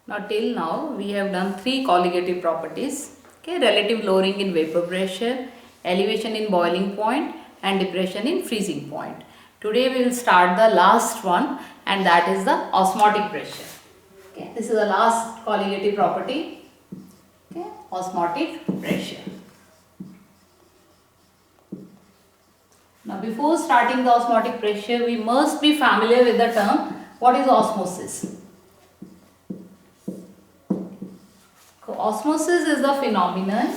Now till now we have done three colligative properties. Okay, relative lowering in vapor pressure, elevation in boiling point and depression in freezing point. Today we will start the last one, and that is the osmotic pressure. Okay, this is the last colligative property. Okay, osmotic pressure. Now before starting the osmotic pressure, we must be familiar with the term what is osmosis. So osmosis is the phenomenon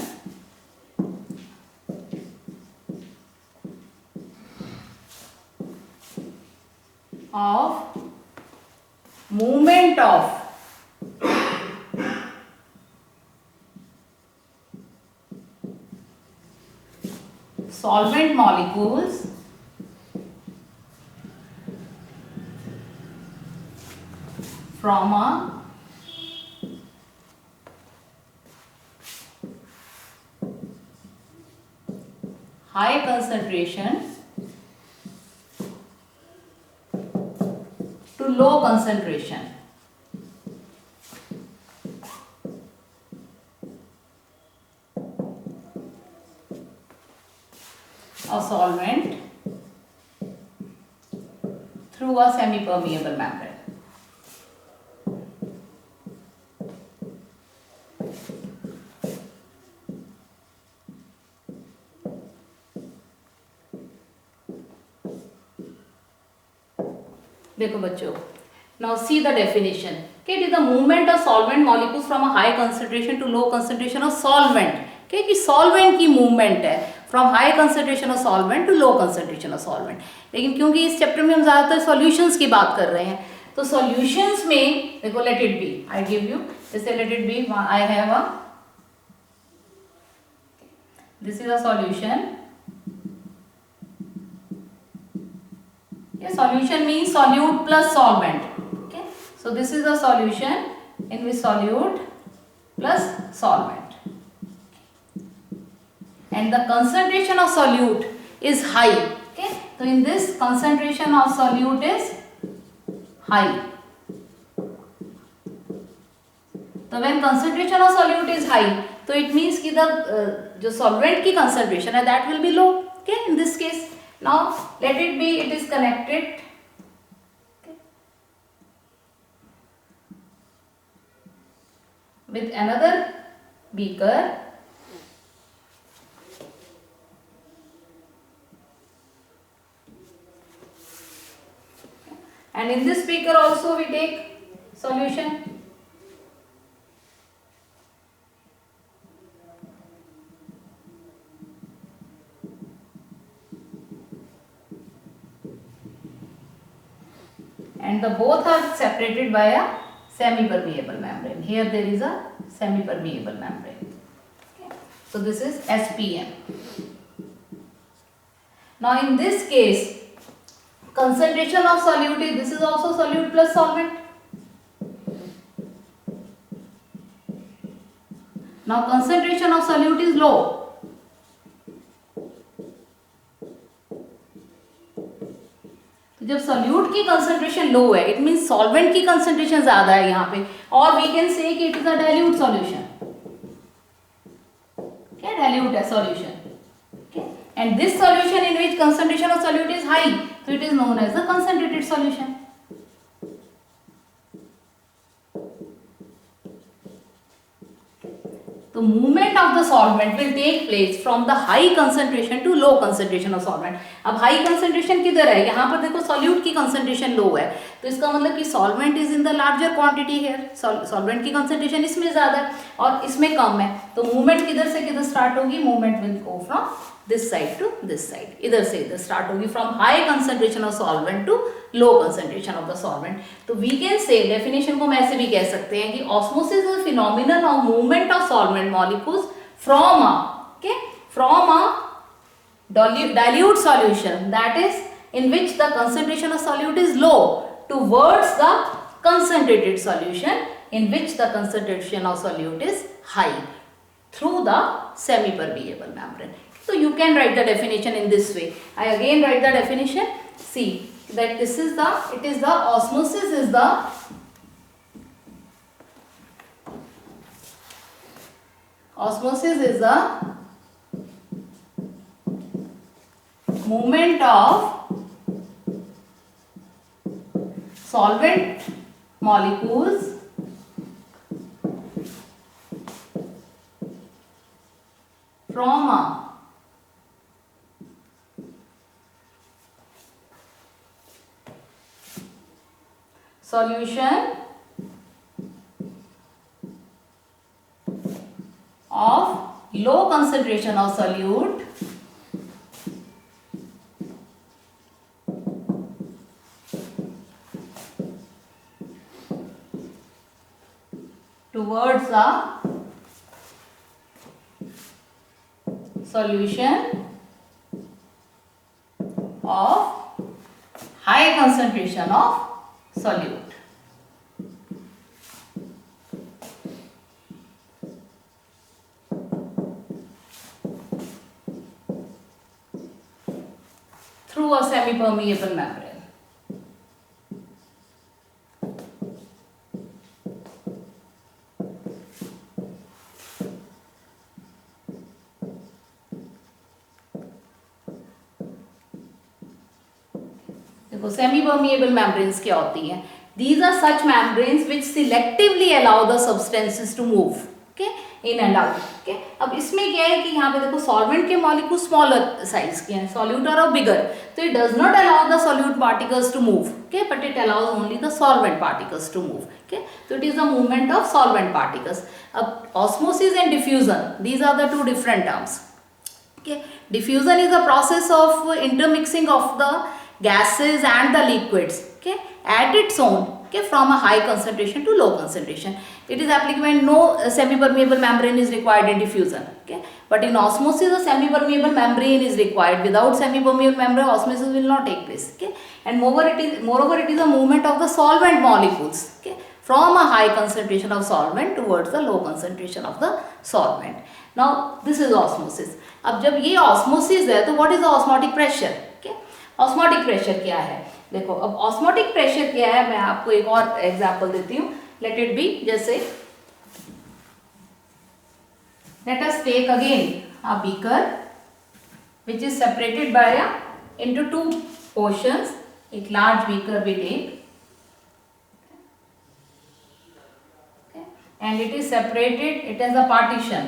of movement of solvent molecules from a high concentration to low concentration. A solvent through a semi-permeable membrane. देखो बच्चों, now see the definition. Okay, it is the movement of solvent molecules from a high concentration to low concentration of solvent. Okay, कि solvent की movement है from high concentration of solvent to low concentration of solvent. लेकिन क्योंकि इस chapter में हम ज़्यादातर solutions की बात कर रहे हैं, तो solutions में देखो let it be, I give you, जैसे let it be, I have a, this is a solution. Solution means solute plus solvent. Okay, so this is the solution in which solute plus solvent, and the concentration of solute is high. Okay, so in this concentration of solute is high. So when concentration of solute is high, so it means कि the solvent की concentration है that will be low. Okay, in this case. Now let it be, it is connected. Okay, with another beaker. And in this beaker also we take solution. And the both are separated by a semi-permeable membrane. Here there is a semi-permeable membrane. Okay. So this is SPM. Now in this case, concentration of solute is, this is also solute plus solvent. Now concentration of solute is low. जब solute की concentration लो है, it means solvent की concentration ज्यादा है यहाँ पे, और we can say कि it is a dilute solution. क्या डाइल्यूट है solution. Okay, and this solution in which concentration of solute is high, so it is known as a concentrated solution. The movement of the solvent will take place from the high concentration to low concentration of solvent. अब high concentration किधर है, यहाँ पर देखो solute की concentration low है, तो इसका मतलब कि solvent is in the larger quantity here. Solvent की concentration इसमें ज़्यादा है और इसमें कम है, तो movement किधर से किधर start होगी, movement will go from this side to this side, इधर से इधर start होगी, from high concentration of solvent to low concentration of the solvent. तो we can say, definition को हम ऐसे भी कह सकते हैं कि osmosis is a phenomenon of movement of solvent molecules from a dilute solution, that is in which the concentration of solute is low, towards the concentrated solution in which the concentration of solute is high, through the semi-permeable membrane. So you can write the definition in this way. I again write the definition. See that this is the, it is the osmosis is the Osmosis is the movement of solvent molecules from a solution of low concentration of solute towards a solution of high concentration of solute. Through a semi-permeable membrane. देखो semi permeable membranes क्या होती हैं? These are such membranes which selectively allow the substances to move, okay, in and out. Okay? अब इसमें क्या है कि यहाँ पे देखो सॉल्वेंट के मॉलिक्यूल स्मॉलर साइज के हैं, सॉल्यूट आर बिगर, तो it does not allow the solute particles to move, okay, but it allows only the solvent particles to move. Okay, so it is the movement of solvent particles. अब osmosis and diffusion, these are the two different terms. Okay, diffusion is the process of intermixing of the gases and the liquids, okay, at its own, okay, from a high concentration to low concentration. It is applicable when no semi-permeable membrane is required in diffusion, okay, but in osmosis a semi-permeable membrane is required. Without semi-permeable membrane osmosis will not take place, okay, and moreover it is a movement of the solvent molecules, okay, from a high concentration of solvent towards the low concentration of the solvent. Now this is osmosis. अब जब ये osmosis है तो what is the osmotic pressure? Osmotic pressure क्या है? देखो अब osmotic pressure क्या है, मैं आपको एक और एग्जांपल देती हूँ. लेट इट बी, जैसे let us take again a beaker which is separated by into two portions. एक large beaker we take, okay, and it is separated, it has a partition,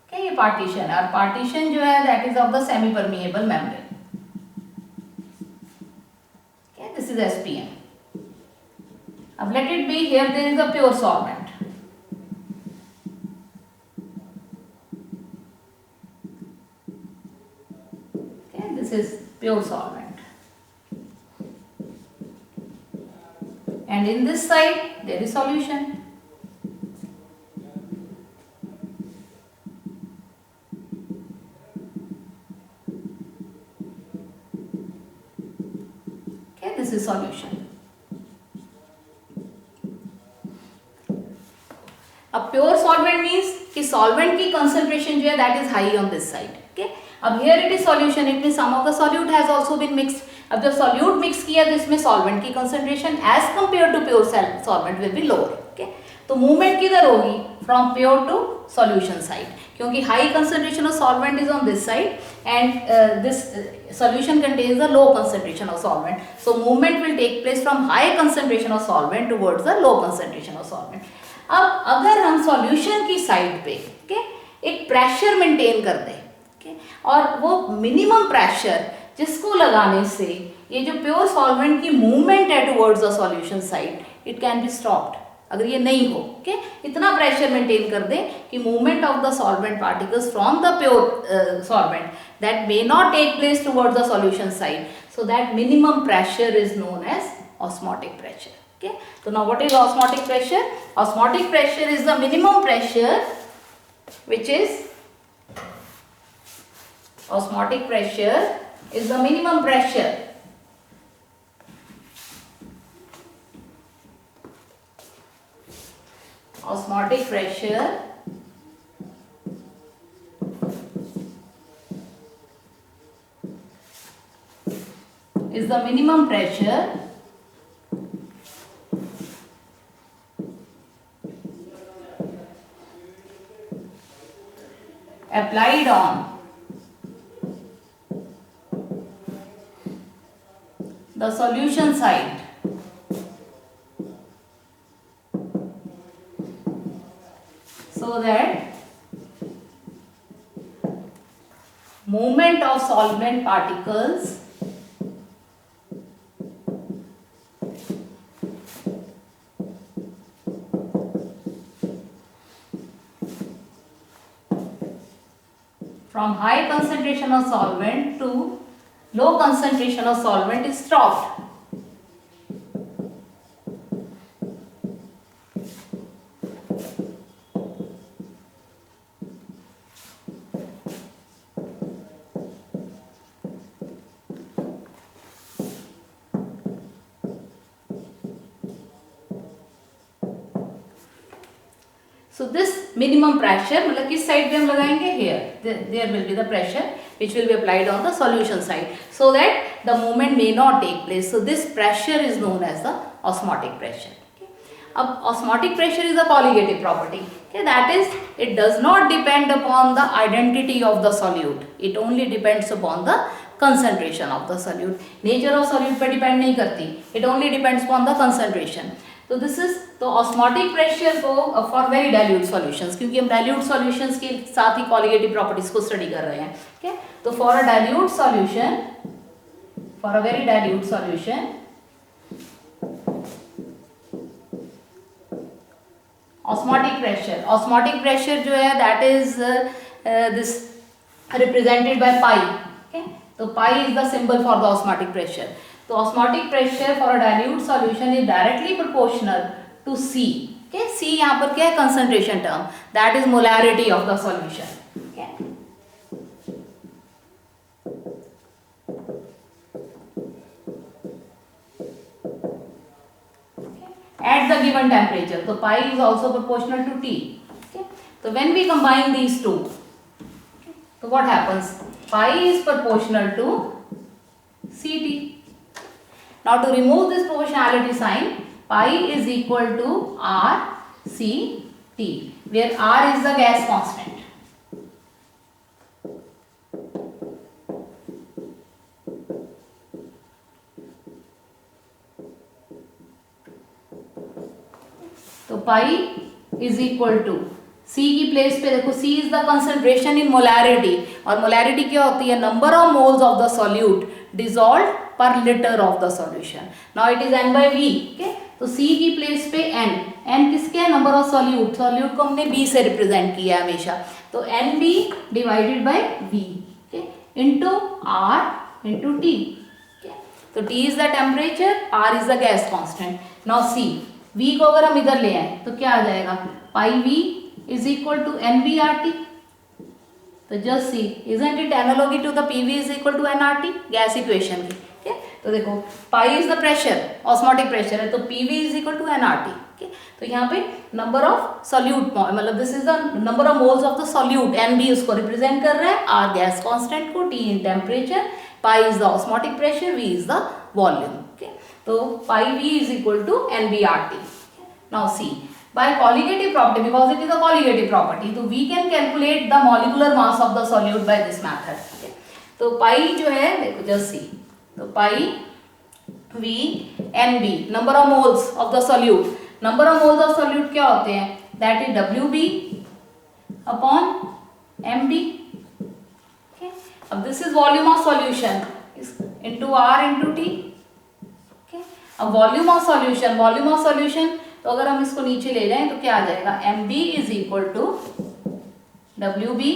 okay, ये partition और partition जो है that is of the semi permeable membrane. This is SPM. अब let it be, here there is a pure solvent. Okay, this is pure solvent. And in this side there is solution. This is solution. अब pure solvent means कि solvent की concentration जो है that is high on this side. Okay, अब here it is solution, it means some of the solute has also been mixed. अब जब solute mix किया तो इसमें सॉल्वेंट की concentration as compare to pure solvent will be lower. Okay, तो movement किधर होगी? From pure to solution side, क्योंकि high concentration of solvent is on this side and this solution contains the low concentration of solvent, so movement will take place from high concentration of solvent towards the low concentration of solvent. अब अगर हम solution की side पे, okay, एक pressure maintain कर दें, okay, और वो मिनिमम प्रेशर जिसको लगाने से ये जो प्योर सॉल्वेंट की मूवमेंट है towards the solution side, it can be stopped. अगर ये नहीं हो, ओके, इतना प्रेशर मेंटेन कर दें कि movement of the solvent particles from the pure solvent that may not take place towards the solution side, so that minimum pressure is known as osmotic pressure. Okay, so now what is osmotic pressure? Osmotic pressure is the minimum pressure which is osmotic pressure is the minimum pressure osmotic pressure is the minimum pressure applied on the solution side so that movement of solvent particles from high concentration of solvent to low concentration of solvent is stopped. So this minimum pressure मतलब किस side पे हम लगाएंगे here there will be the pressure which will be applied on the solution side so that the movement may not take place. So this pressure is known as the osmotic pressure. Okay. अब osmotic pressure is a colligative property. Okay, that is it does not depend upon the identity of the solute. It only depends upon the concentration of the solute. Nature of solute पे depend नहीं करती. It only depends upon the concentration. तो this is तो osmotic pressure को for very dilute solutions, क्योंकि हम dilute solutions के साथ ही कॉलिगेटिव प्रॉपर्टीज को स्टडी कर रहे हैं. ठीक है, तो for a dilute solution, for a very dilute solution osmotic pressure जो है that is this represented by pi. Okay, तो pi is the symbol for the osmotic pressure. तो osmotic pressure for a dilute solution is directly proportional to see. Okay, C यहाँ पर क्या है? Concentration term, that is molarity of the solution. At the given temperature, so pi is also proportional to T. Okay, so when we combine these two, okay, so what happens? Pi is proportional to Ct. Now to remove this proportionality sign, pi is equal to RCT, where R is the gas constant. तो pi is equal to C की place पे देखो, C is the concentration in molarity, और molarity क्या होती है? Number of moles of the solute dissolved per litre of the solution. Now it is N by V. Okay, तो C की place पे N किसके है? Number of solute. सॉल्यूट को हमने B से रिप्रेजेंट किया है हमेशा, तो NB divided by V, okay, into R into T. Okay, तो T is the temperature, R is the gas constant. Now C, V को अगर हम इधर ले आए तो क्या आ जाएगा? Pi V is equal to NBRT. तो just see, isn't it analogy to the PV is equal to NRT, gas equation की. ठीक है, तो देखो pi is the pressure, osmotic pressure है, तो PV is equal to NRT. ठीक, तो यहाँ पे नंबर ऑफ सॉल्यूट, मतलब this is the number of moles of the solute. NB उसको रिप्रेजेंट कर रहा है, R गैस कांस्टेंट को, T in temperature, pi is the osmotic pressure, V is the volume. Okay, तो pi V is equal to NBRT. Now see, by colligative property, because it is a colligative property, so we can calculate the molecular mass of the solute by this method. Okay, तो पाई जो है देखो just see, तो pi V NB, number of moles of the solute. Number of moles of solute क्या होते हैं? That is WB upon MB. Okay, अब this is volume of solution into R into T. Okay, अब volume of solution, तो अगर हम इसको नीचे ले जाएं तो क्या आ जाएगा? MB is equal to WB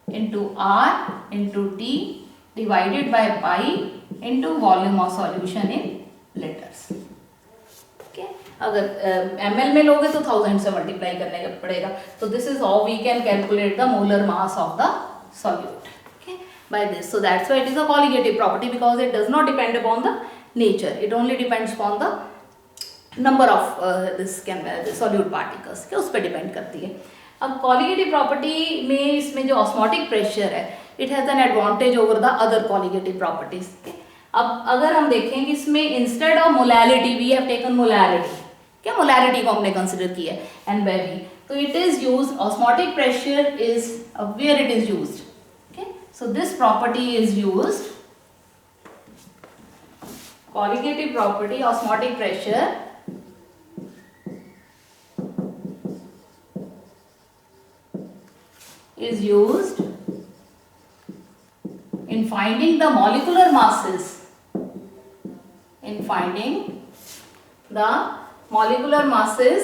into R into T divided by pi into volume of solution in litres. Okay, अगर ml में लोगे तो 1000 से मल्टीप्लाई करने का पड़ेगा. तो this is how we can calculate the molar mass of the solute. Okay, by this. So that's why it is a colligative property, because it does not depend upon the nature, it only depends upon the number of this solute particles के उस पर depend करती है. अब colligative property में इसमें जो osmotic pressure है, it has an advantage over the other colligative properties. अब अगर हम देखें कि इसमें instead of molarity we have taken molarity. क्या मोलैरिटी को हमने कंसिडर किया है, एंड बेबी। तो it is used, osmotic pressure is where it is used, okay. So this property is used, colligative property, osmotic pressure is used in finding the molecular masses, in finding the molecular masses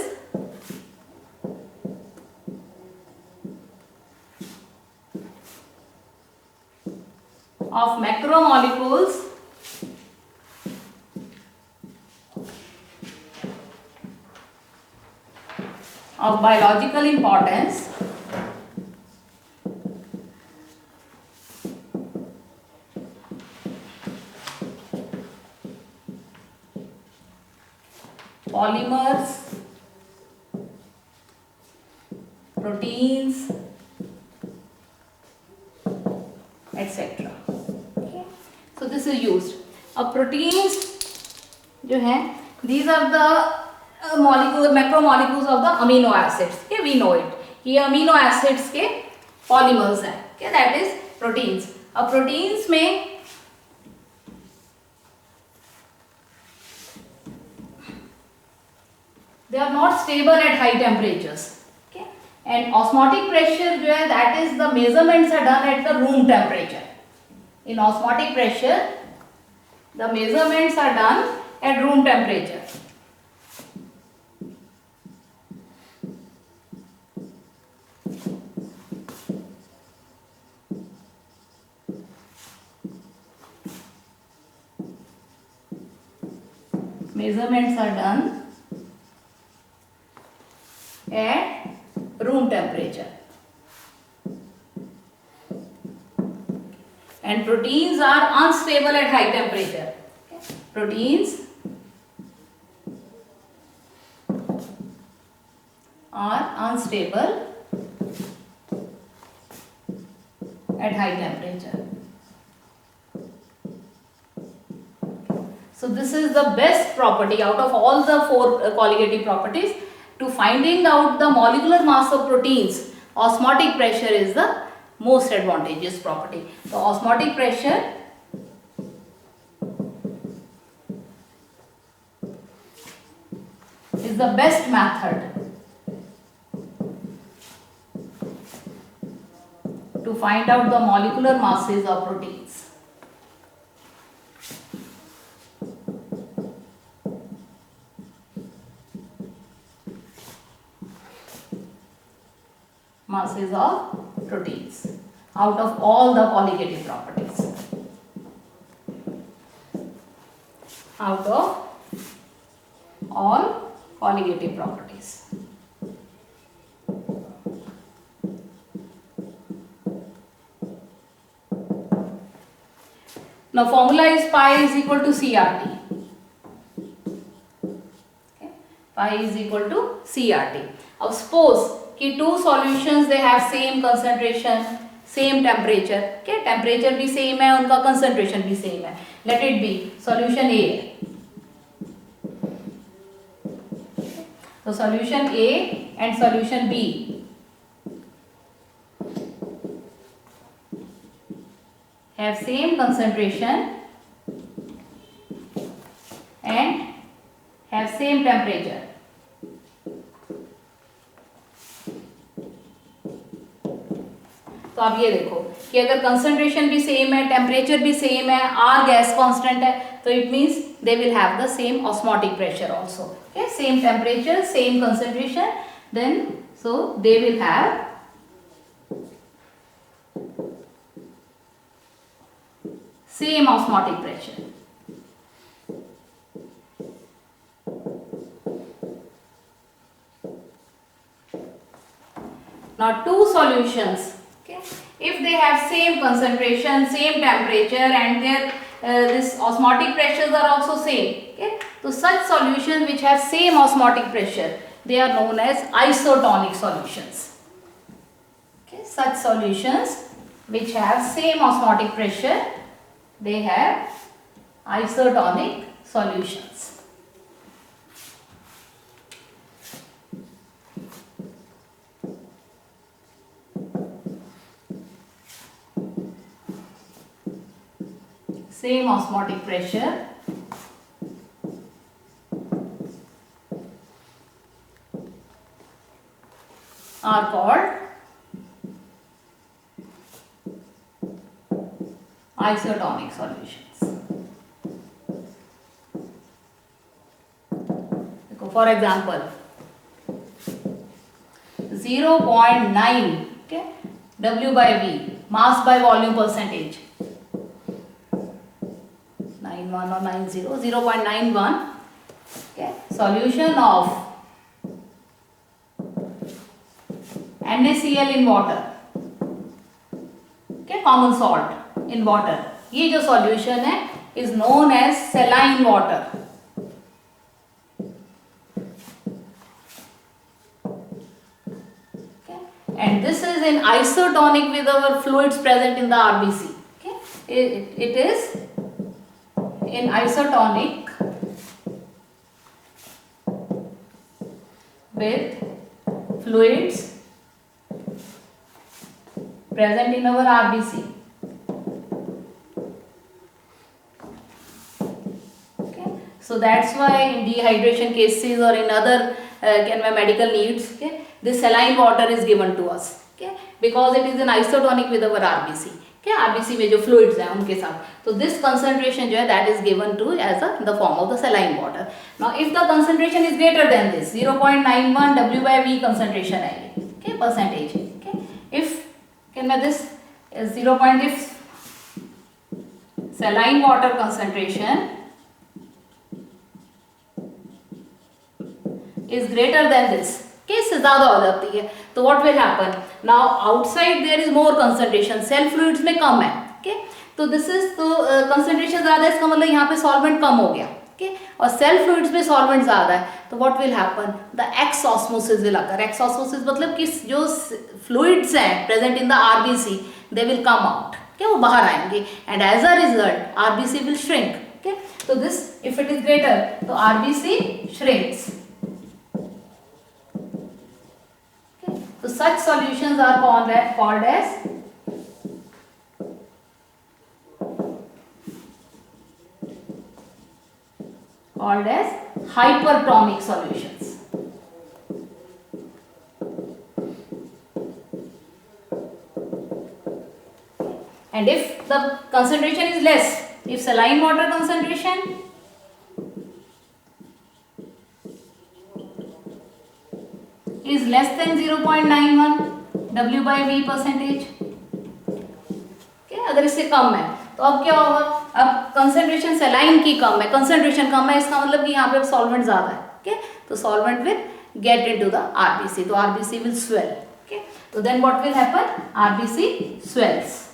of macromolecules of biological importance polymers, proteins, etc. Okay. So this is used. अब proteins जो हैं, these are the molecule, macromolecules of the amino acids. Okay, we know it. ये amino acids के polymers हैं. Okay, that is proteins. अब proteins में they are not stable at high temperatures. Okay, and osmotic pressure जो है, that is the measurements are done at the room temperature. In osmotic pressure, the measurements are done at room temperature. Measurements are done at room temperature. And proteins are unstable at high temperature. Okay. Proteins are unstable at high temperature. So this is the best property out of all the four colligative properties. To finding out the molecular mass of proteins, osmotic pressure is the most advantageous property. So osmotic pressure is the best method to find out the molecular masses of proteins. Masses of proteins out of all the colligative properties. Out of all colligative properties. Now formula is pi is equal to CRT. Okay. Pi is equal to CRT. Now suppose कि two solutions they have same concentration, same temperature. Okay, temperature भी same है, उनका concentration भी same है. Let it be solution A. So solution A and solution B have same concentration and have same temperature. तो आप ये देखो कि अगर कंसंट्रेशन भी सेम है, टेम्परेचर भी सेम है, आर गैस कांस्टेंट है, तो it means they will have the same osmotic pressure also. Okay, same temperature, same concentration, then so they will have same osmotic pressure. Now two solutions, if they have same concentration, same temperature, and their this osmotic pressures are also same. Okay, so such solutions which have same osmotic pressure, they are known as isotonic solutions. Okay, such solutions which have same osmotic pressure, they have isotonic solutions. same osmotic pressure are called isotonic solutions. For example, 0.9, okay, W by V, mass by volume percentage, 91 or 90, 0.91, okay, solution of NaCl in water, okay, common salt in water, ये जो solution है is known as saline water. Okay, and this is in isotonic with our fluids present in the RBC. Okay, it is in isotonic with fluids present in our RBC. Okay, so that's why in dehydration cases or in other medical needs, okay, this saline water is given to us, okay, because it is in isotonic with our RBC. Okay, RBC में जो fluids हैं उनके साथ, तो this concentration जो है that is given to as in the form of the saline water. Now if the concentration is greater than this 0.91 W by V concentration है ये, okay, percentage, okay, if this is 0. If saline water concentration is greater than this, okay, इससे ज़्यादा हो जाती है, तो what will happen? Now outside there is more concentration, cell fluids में कम है, okay, तो this is तो concentration ज़्यादा है, इसका मतलब यहाँ पे solvent कम हो गया, okay, और cell fluids में solvent ज़्यादा है, तो what will happen? The X osmosis will occur. X osmosis मतलब कि जो fluids हैं present in the RBC, they will come out, okay, वो बाहर आएंगे, and as a result RBC will shrink, okay, so this if it is greater, तो RBC shrinks. So such solutions are called as hypertonic solutions. And if the concentration is less, if saline water concentration is less than 0.91 W by V percentage, okay, अगर इससे कम है तो अब क्या होगा? अब concentration saline की कम है, कंसंट्रेशन कम है, इसका मतलब कि यहाँ पे सॉल्वेंट ज़्यादा है, okay, तो solvent will get into the RBC, तो RBC विल स्वेल, okay, तो then what will happen? RBC swells.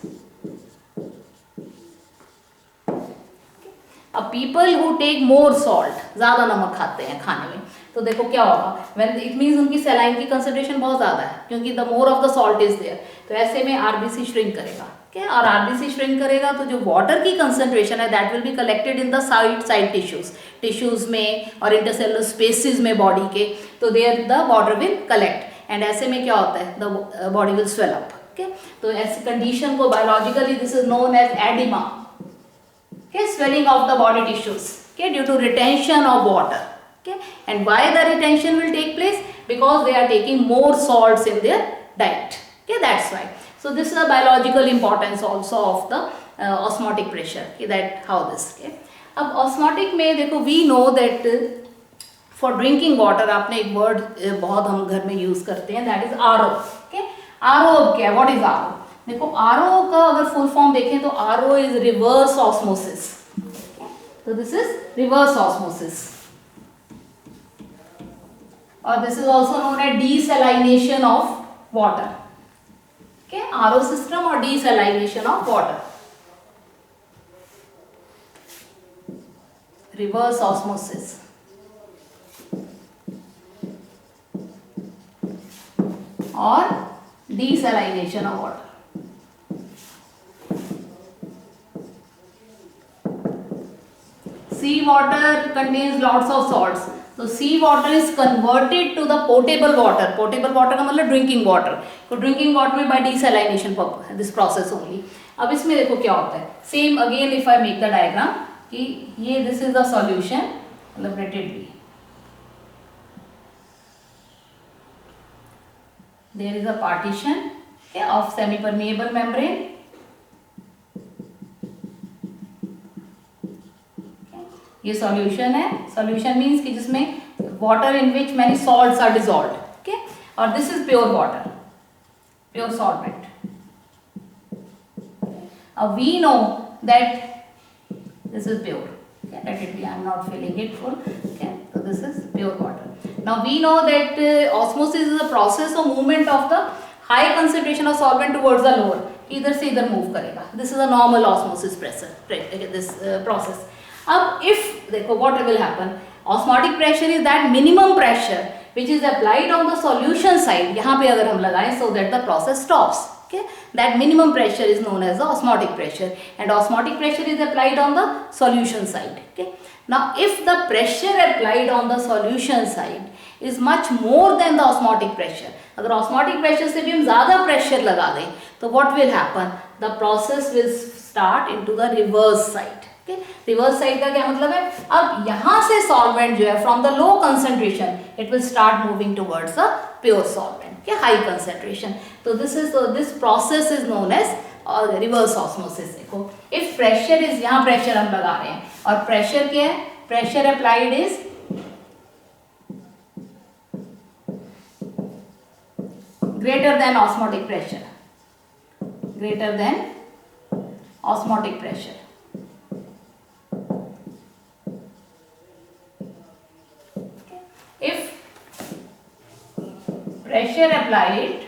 अब people who take more salt, ज़्यादा नमक खाते हैं खाने में, तो देखो क्या होगा? व्हेन इट मीन्स उनकी सलाइन की कंसंट्रेशन बहुत ज़्यादा है, क्योंकि the more of the salt is there, तो ऐसे में RBC श्रिंक करेगा, okay? और RBC श्रिंक करेगा तो जो वाटर की कंसंट्रेशन है that will be collected in the side tissues में और इंटरसेलुलर स्पेसिस में बॉडी के, तो there the water will collect, and ऐसे में क्या होता है? The body will swell up, okay? तो ऐसी कंडीशन को biologically this is known as oedema, okay? Swelling of the body tissues, okay, due to retention of water, okay? And why the retention will take place? Because they are taking more salts in their diet, okay, that's why. So this is a biological importance also of the osmotic pressure, okay, that how this, okay. अब osmotic में देखो we know that for drinking water आपने एक word बहुत हम घर में use करते हैं, that is RO, okay. RO क्या है? What is RO? देखो RO का अगर full form देखें तो RO is reverse osmosis, okay? So this is reverse osmosis, or this is also known as desalination of water, okay? RO system or desalination of water, reverse osmosis. Or desalination of water. Sea water contains lots of salts. So sea water is converted to the potable water. Potable water का मतलब drinking water. So drinking water में by desalination this process only. अब इसमें देखो क्या होता है, same again if I make the diagram कि ये दिस इज द सॉल्यूशन, मतलब let it be, there is a partition of semi permeable membrane, ये सॉल्यूशन है, सॉल्यूशन मीन्स कि जिसमें water in which many salts are dissolved, okay, और this is pure water, pure solvent. We know that this is pure, okay, let it be, I am not filling it full, okay, so this is pure water. Now we know that osmosis is a process or movement of the high concentration of solvent towards the lower, इधर से इधर move करेगा. This is a normal osmosis this process. अब if देखो what will happen, osmotic pressure is that minimum pressure which is applied on the solution side, यहाँ पे अगर हम लगाएं so that the process stops, okay, that minimum pressure is known as the osmotic pressure, and osmotic pressure is applied on the solution side, okay. Now if the pressure applied on the solution side is much more than the osmotic pressure, अगर osmotic pressure से भी हम ज़्यादा pressure लगा दें तो what will happen, the process will start into the reverse side, okay. reverse side का क्या मतलब है, अब यहाँ से solvent जो है from the low concentration it will start moving towards the pure solvent, okay, high concentration. तो this process is known as reverse osmosis. देखो if pressure is, यहाँ pressure हम लगा रहे हैं और pressure क्या है, pressure applied is greater than osmotic pressure, greater than osmotic pressure. Okay. If pressure applied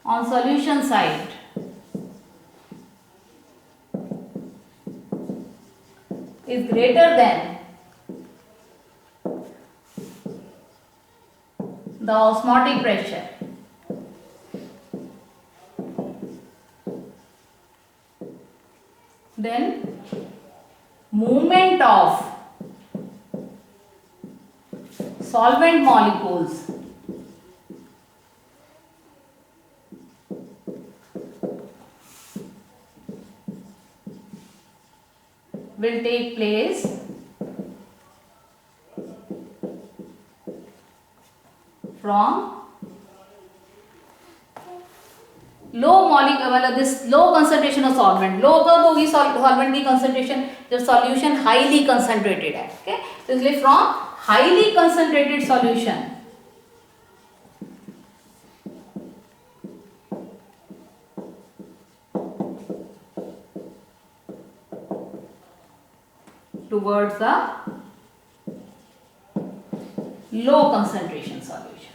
on solution side is greater than the osmotic pressure, then movement of solvent molecules will take place from low molecule, मतलब this low concentration of solvent. Low कब होगी solvent की concentration, जब solution highly concentrated है, okay. तो इसलिए from highly concentrated solution towards the low concentration solution.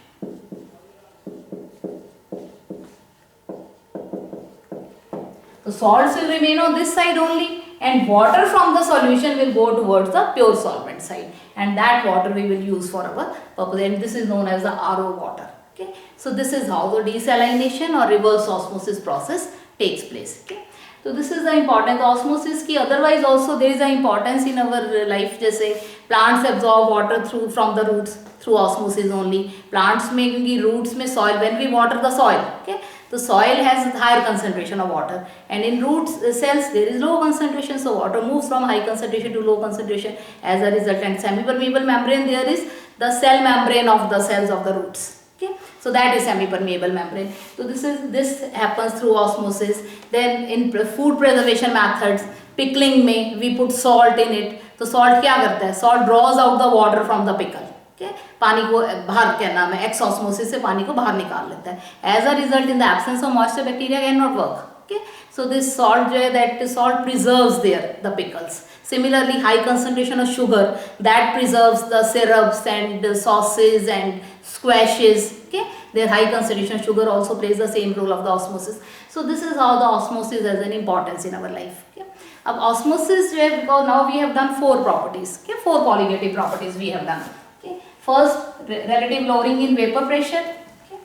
So salts will remain on this side only and water from the solution will go towards the pure solvent side, and that water we will use for our purpose, and this is known as the RO water, okay. So this is how the desalination or reverse osmosis process takes place, okay. So this is the important osmosis की, otherwise also there is a importance in our life, जैसे plants absorb water through from the roots through osmosis only. Plants में क्योंकि roots में soil, when we water the soil, okay, the soil has higher concentration of water, and in roots cells there is low concentration, so water moves from high concentration to low concentration as a result, and semi-permeable membrane there is the cell membrane of the cells of the roots, okay. So that is semi-permeable membrane. So this happens through osmosis. Then in food preservation methods, pickling में we put salt in it. तो salt क्या करता है? Salt draws out the water from the pickle. Okay? पानी को बाहर, क्या नाम है, एक्सऑस्मोसिस से पानी को बाहर निकाल लेता है. As a result, in the absence of moisture, bacteria cannot work. Okay? So this salt जो है, that salt preserves the pickles. Similarly, high concentration of sugar that preserves the syrups and the sauces and squashes. Okay, their high concentration of sugar also plays the same role of the osmosis. So this is how the osmosis has an importance in our life. Okay, अब osmosis जो है, because now we have done 4 properties. Okay, 4 polygative properties we have done. Okay, first relative lowering in vapor pressure. Okay,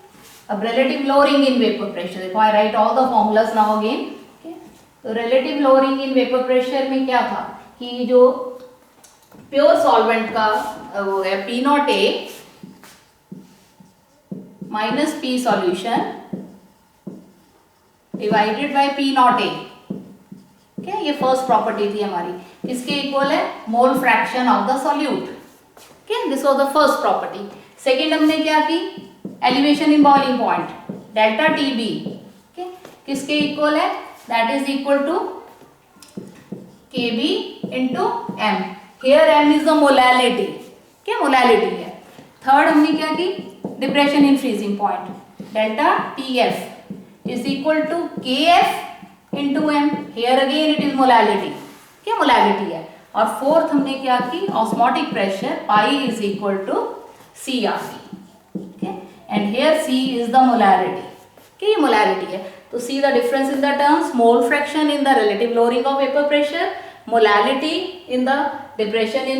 अब relative lowering in vapor pressure. देखो I write all the formulas now again. Okay, तो relative lowering in vapor pressure में क्या था कि जो pure solvent का वो है P0A minus P solution divided by P not A. क्या ये फर्स्ट प्रॉपर्टी थी हमारी, किसके इक्वल है, mole fraction of the solute. क्या this was the first property. Second हमने क्या की, elevation in boiling point delta T B किसके इक्वल है, that is equal to K B into M. Here M is the molality, क्या molality है। Third हमने क्या की, depression in freezing point delta T F is equal to K F into M. Here again it is molality, क्या molality है। और fourth हमने क्या की, osmotic pressure pi is equal to C R C, and here C is the molality, कि ये molality है। तो C the difference in the terms, mole fraction in the relative lowering of vapour pressure, molality in the depression in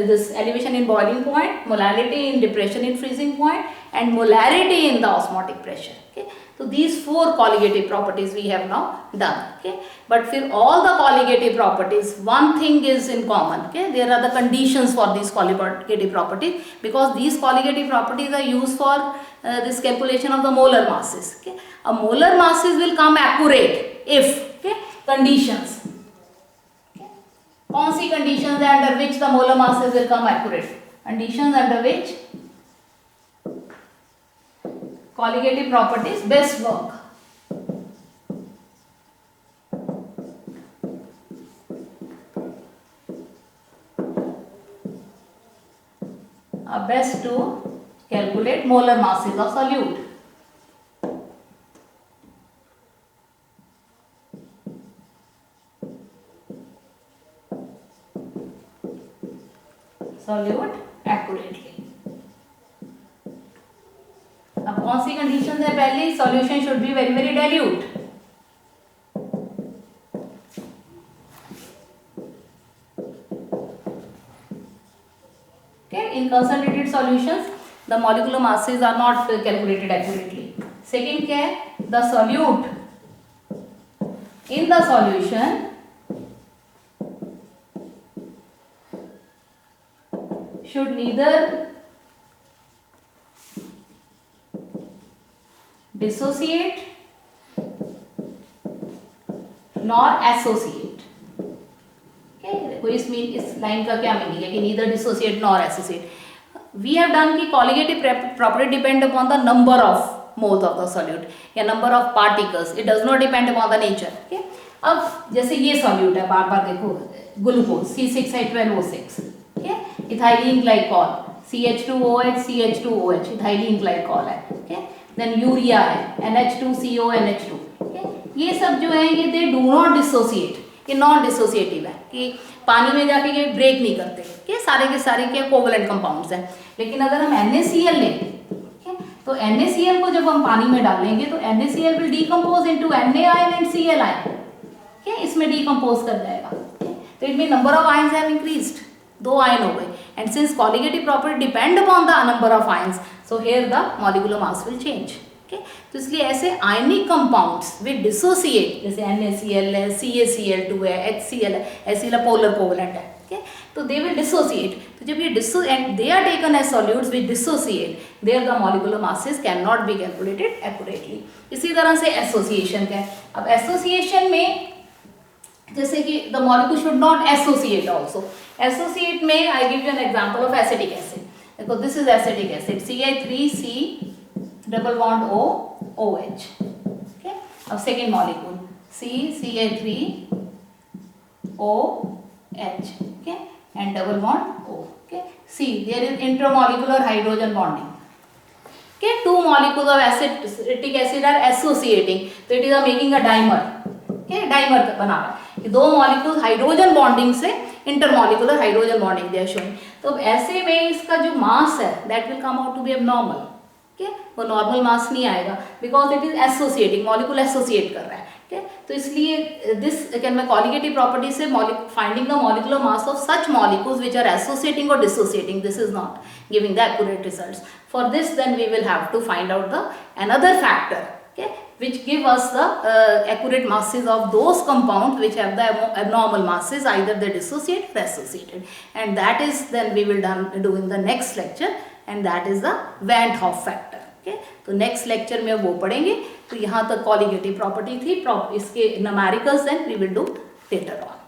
this elevation in boiling point, molality in depression in freezing point, and molarity in the osmotic pressure. Okay, so these four colligative properties we have now done. Okay, but for all the colligative properties, one thing is in common. Okay, there are the conditions for these colligative properties, because these colligative properties are used for this calculation of the molar masses. Okay, a molar masses will come accurate if, okay, conditions, कौन सी conditions है under which the molar masses will come accurate, conditions under which colligative properties best work. Best to calculate molar masses of solute. Solute accurately. अब कौन सी condition है, पहली solution should be very very dilute. Okay, in concentrated solutions the molecular masses are not calculated accurately. Second क्या है, the solute in the solution should neither dissociate nor associate. देखो इस line का क्या मीनिंग है कि neither dissociate nor associate. We have done कि colligative property depend upon the number of moles of the solute या number of particles. It does not depend upon the nature. Okay? अब जैसे ये solute है, बार बार देखो, glucose C6H12O6, ethylene glycol CH2OH CH2OH ethylene glycol है। Okay, then urea है NH2CO NH2। Okay, ये सब जो है ये दे डू नॉट डिसोसिएट, ये नॉन डिसोसिएटिव है कि पानी में जाके ये ब्रेक नहीं करते, ये सारे के सारे के कोवलेंट कंपाउंड्स हैं। लेकिन अगर हम NaCl लें तो NaCl को जब हम पानी में डालेंगे तो NaCl will decompose into Na ion and Cl ion, इसमें डीकम्पोज कर जाएगा। तो it mean number of ions have increased, 2 ion हो गए, and since colligative property depend upon the number of ions, so here the molecular mass will change. Okay, तो इसलिए ऐसे ionic compounds will dissociate, जैसे NaCl है, CaCl2 है, HCl है, HCl polar covalent है। ओके, तो दे विल डिसोसिएट। तो जब ये and they are taken as solutes which dissociate, there the molecular masses can not be calculated accurately. इसी तरह से एसोसिएशन का है। अब एसोसिएशन में जैसे कि the molecule should not associate also. Associate में I give you an example of acetic acid. देखो this is acetic acid CH3C double bond OH। Okay, अब second molecule CH3OH, okay, and double bond O। Okay, C there is intermolecular hydrogen bonding. Okay, 2 molecules of acetic acid are associating, so it is making a dimer. Okay, dimer बना रहा है, 2 molecules hydrogen bonding से intermolecular hydrogen bonding they are showing. तो ऐसे में इसका जो mass है that will come out to be abnormal. Okay, वो नॉर्मल मास नहीं आएगा because it is associating, molecule associate कर रहा है। ओके, तो इसलिए this can be colligative property से finding the molecular mass of such molecules which are associating और dissociating, this is not giving the accurate results. For this then we will have to find out the another factor, okay, which give us the accurate masses of those compounds which have the abnormal masses, either they dissociate or associated, and that is then we will do in the next lecture, and that is the Van 't Hoff factor. Okay, तो next lecture में वो पढ़ेंगे। तो यहाँ तक colligative property थी। इसके numericals then we will do later on.